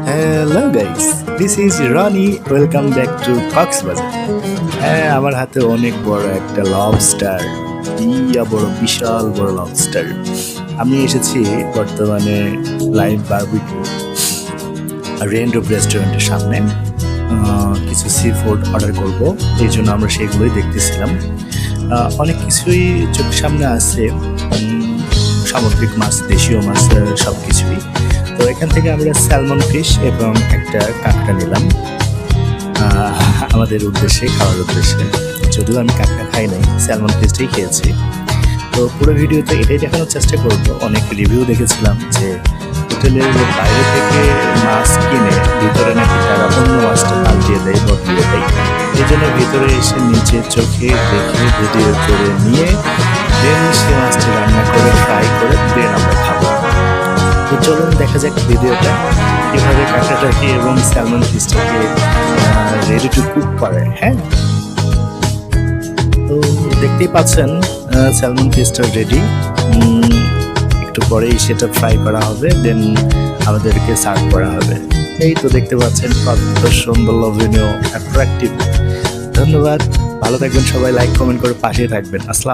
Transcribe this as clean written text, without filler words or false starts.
Hello guys, this is Roni. Welcome back to Cox's Bazar. হ্যাঁ, আমার হাতে অনেক বড় একটা লবস্টার, বড় বিশাল বড় লবস্টার। আমি এসেছি বর্তমানে লাইভ বারবিকিউ রেইনড্রপ রেস্টুরেন্টের সামনে। কিছু সি ফুড অর্ডার করব, এই জন্য আমরা সেগুলোই দেখতেছিলাম। অনেক কিছুই চোখের সামনে আছে, সামুদ্রিক মাছ, দেশীয় মাছ, সব কিছুই। তো এখান থেকে আমরা স্যালমন ফিশ এবং একটা কাঁকড়া নিলাম আমাদের উদ্দেশ্যে, খাওয়ার উদ্দেশ্যে। যদিও আমি কাঁকড়া খাই নাই, স্যালমন ফিশটাই খেয়েছি। তো পুরো ভিডিওতে এটাই দেখানোর চেষ্টা করবো। অনেক রিভিউ দেখেছিলাম যে হোটেলের বাইরে থেকে মাছ কিনে ভিতরে নাকি তারা অন্য মাছটা পাল্টিয়ে দেয়, বদলিয়ে দেয়। এই জন্য ভিতরে এসে নিচে চোখে দেখে ভিডিও করে নিয়ে দেন সে মাছটা রান্না করে ফ্রাই করে দেন আমরা খাবো। তো চলুন দেখা যাক ভিডিওটা কীভাবে কাঁকড়াটাকে এবং স্যালমন ফিশটাকে রেডি টু কুক করে। হ্যাঁ, তো দেখতেই পাচ্ছেন স্যালমন ফিশটা রেডি। একটু পরেই সেটা ফ্রাই করা হবে, দেন আমাদেরকে সার্ভ করা হবে। এই তো দেখতে পাচ্ছেন কত সুন্দর, লোভনীয়, অ্যাট্রাকটিভ। ধন্যবাদ, ভালো থাকবেন সবাই, লাইক কমেন্ট করে পাশে থাকবেন। আসসালাম।